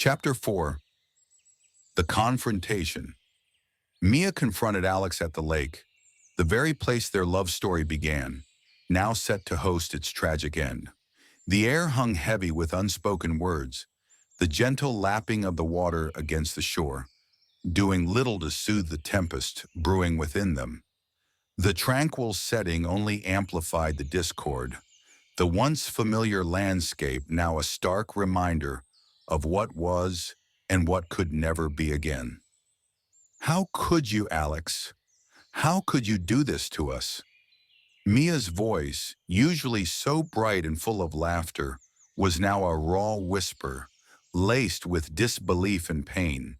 Chapter 4. The Confrontation. Mia confronted Alex at the lake, the very place their love story began, now set to host its tragic end. The air hung heavy with unspoken words, the gentle lapping of the water against the shore, doing little to soothe the tempest brewing within them. The tranquil setting only amplified the discord, the once familiar landscape now a stark reminder of what was and what could never be again. How could you, Alex? How could you do this to us? Mia's voice, usually so bright and full of laughter, was now a raw whisper, laced with disbelief and pain.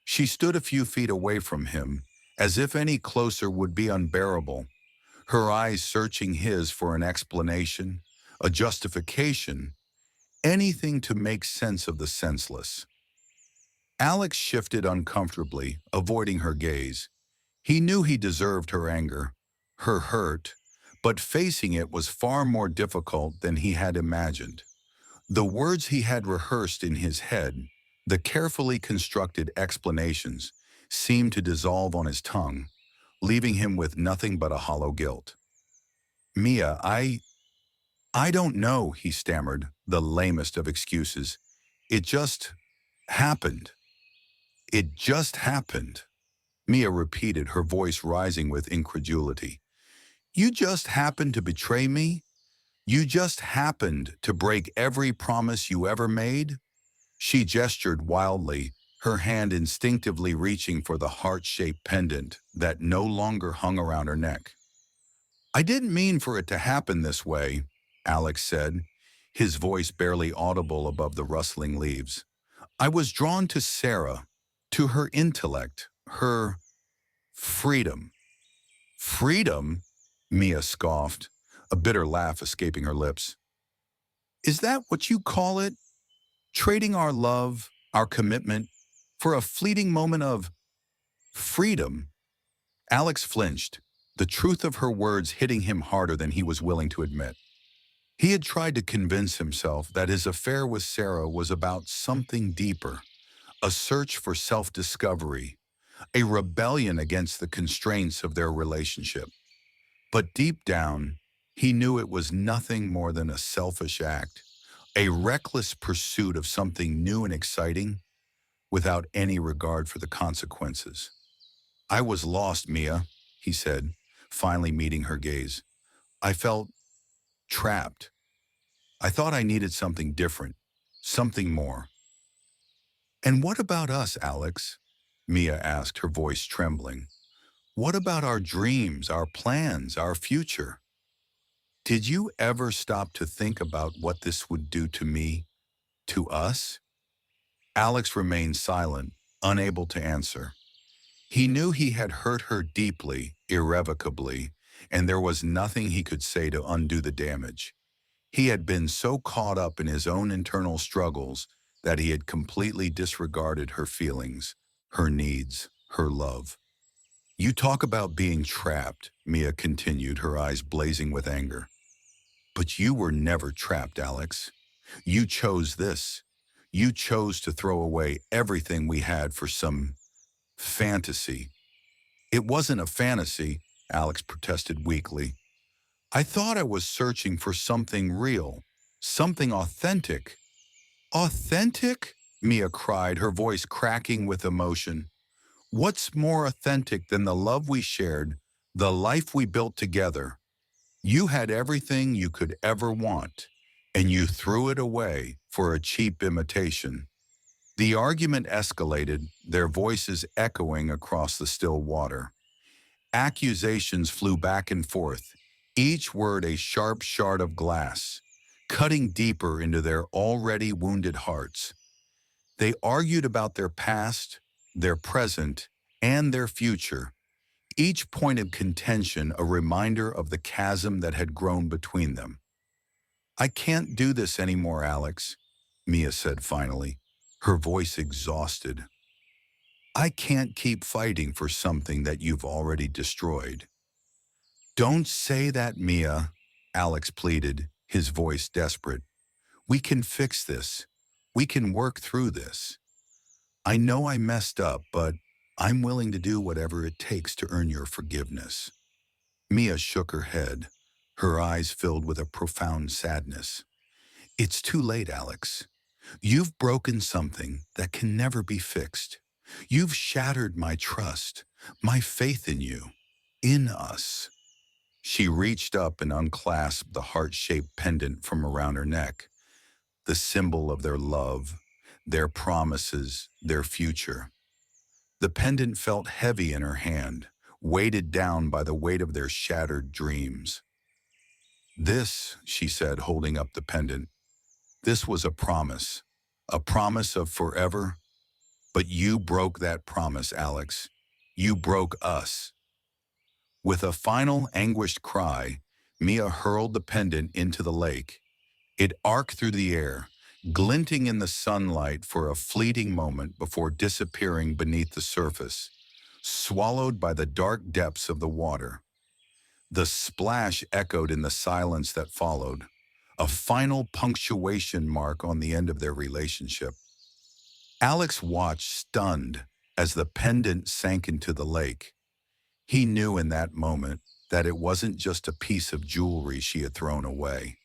She stood a few feet away from him, as if any closer would be unbearable, her eyes searching his for an explanation, a justification, anything to make sense of the senseless. Alex shifted uncomfortably, avoiding her gaze. He knew he deserved her anger, her hurt, but facing it was far more difficult than he had imagined. The words he had rehearsed in his head, the carefully constructed explanations, seemed to dissolve on his tongue, leaving him with nothing but a hollow guilt. Mia, I don't know, he stammered, the lamest of excuses. It just happened. It just happened. Mia repeated, her voice rising with incredulity. You just happened to betray me? You just happened to break every promise you ever made? She gestured wildly, her hand instinctively reaching for the heart-shaped pendant that no longer hung around her neck. I didn't mean for it to happen this way, Alex said, his voice barely audible above the rustling leaves. I was drawn to Sarah, to her intellect, her freedom. Freedom? Mia scoffed, a bitter laugh escaping her lips. Is that what you call it? Trading our love, our commitment, for a fleeting moment of freedom? Alex flinched, the truth of her words hitting him harder than he was willing to admit. He had tried to convince himself that his affair with Sarah was about something deeper, a search for self-discovery, a rebellion against the constraints of their relationship. But deep down, he knew it was nothing more than a selfish act, a reckless pursuit of something new and exciting, without any regard for the consequences. I was lost, Mia, he said, finally meeting her gaze. I felt trapped. I thought I needed something different, something more. And what about us, Alex? Mia asked, her voice trembling. What about our dreams, our plans, our future? Did you ever stop to think about what this would do to me, to us? Alex remained silent, unable to answer. He knew he had hurt her deeply, irrevocably, and there was nothing he could say to undo the damage. He had been so caught up in his own internal struggles that he had completely disregarded her feelings, her needs, her love. You talk about being trapped, Mia continued, her eyes blazing with anger. But you were never trapped, Alex. You chose this. You chose to throw away everything we had for some fantasy. It wasn't a fantasy, Alex protested weakly. I thought I was searching for something real, something authentic. Authentic? Mia cried, her voice cracking with emotion. What's more authentic than the love we shared, the life we built together? You had everything you could ever want, and you threw it away for a cheap imitation. The argument escalated, their voices echoing across the still water. Accusations flew back and forth, each word a sharp shard of glass, cutting deeper into their already wounded hearts. They argued about their past, their present, and their future, each point of contention a reminder of the chasm that had grown between them. I can't do this anymore, Alex, Mia said finally, her voice exhausted. I can't keep fighting for something that you've already destroyed. Don't say that, Mia, Alex pleaded, his voice desperate. We can fix this. We can work through this. I know I messed up, but I'm willing to do whatever it takes to earn your forgiveness." Mia shook her head, her eyes filled with a profound sadness. "It's too late, Alex. You've broken something that can never be fixed. You've shattered my trust, my faith in you, in us." She reached up and unclasped the heart-shaped pendant from around her neck, the symbol of their love, their promises, their future. The pendant felt heavy in her hand, weighted down by the weight of their shattered dreams. "This," she said, holding up the pendant, "this was a promise of forever, but you broke that promise, Alex. You broke us." With a final anguished cry, Mia hurled the pendant into the lake. It arced through the air, glinting in the sunlight for a fleeting moment before disappearing beneath the surface, swallowed by the dark depths of the water. The splash echoed in the silence that followed, a final punctuation mark on the end of their relationship. Alex watched stunned as the pendant sank into the lake. He knew in that moment that it wasn't just a piece of jewelry she had thrown away.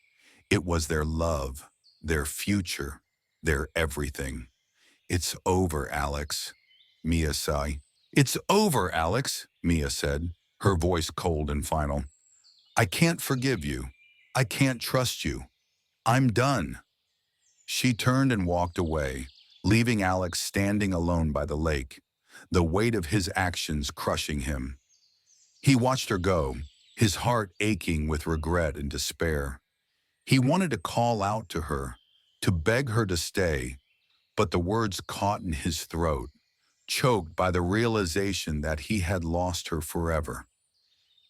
It was their love, their future, their everything. "It's over, Alex," Mia sighed. "It's over, Alex," Mia said, her voice cold and final. "I can't forgive you. I can't trust you. I'm done." She turned and walked away, leaving Alex standing alone by the lake, the weight of his actions crushing him. He watched her go, his heart aching with regret and despair. He wanted to call out to her, to beg her to stay, but the words caught in his throat, choked by the realization that he had lost her forever.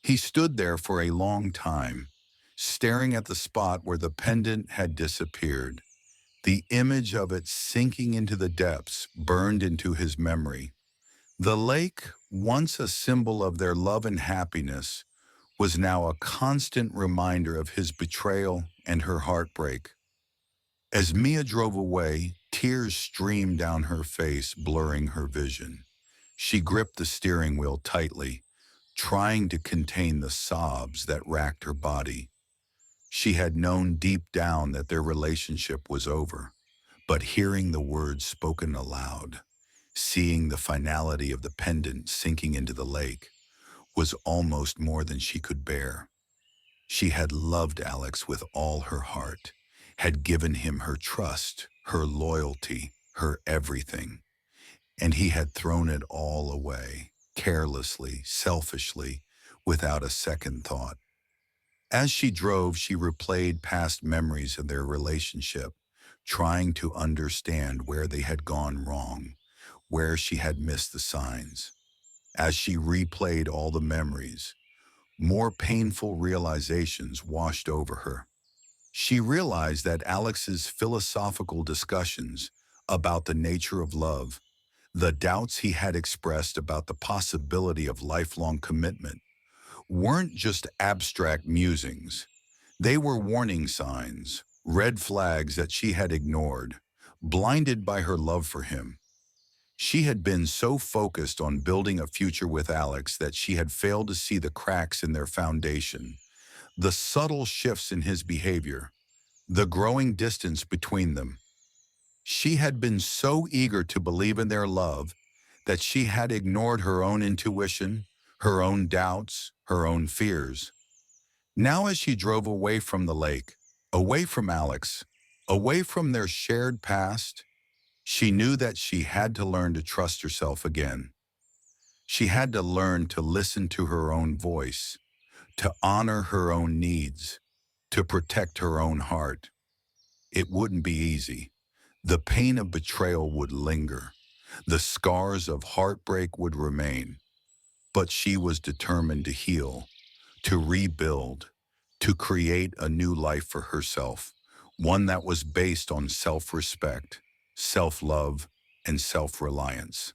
He stood there for a long time, staring at the spot where the pendant had disappeared. The image of it sinking into the depths burned into his memory. The lake, once a symbol of their love and happiness, was now a constant reminder of his betrayal and her heartbreak. As Mia drove away, tears streamed down her face, blurring her vision. She gripped the steering wheel tightly, trying to contain the sobs that racked her body. She had known deep down that their relationship was over, but hearing the words spoken aloud, seeing the finality of the pendant sinking into the lake, was almost more than she could bear. She had loved Alex with all her heart, had given him her trust, her loyalty, her everything, and he had thrown it all away, carelessly, selfishly, without a second thought. As she drove, she replayed past memories of their relationship, trying to understand where they had gone wrong, where she had missed the signs. As she replayed all the memories, more painful realizations washed over her. She realized that Alex's philosophical discussions about the nature of love, the doubts he had expressed about the possibility of lifelong commitment, weren't just abstract musings. They were warning signs, red flags that she had ignored, blinded by her love for him. She had been so focused on building a future with Alex that she had failed to see the cracks in their foundation, the subtle shifts in his behavior, the growing distance between them. She had been so eager to believe in their love that she had ignored her own intuition, her own doubts, her own fears. Now as she drove away from the lake, away from Alex, away from their shared past, she knew that she had to learn to trust herself again. She had to learn to listen to her own voice, to honor her own needs, to protect her own heart. It wouldn't be easy. The pain of betrayal would linger. The scars of heartbreak would remain. But she was determined to heal, to rebuild, to create a new life for herself, one that was based on self-respect, self-love, and self-reliance.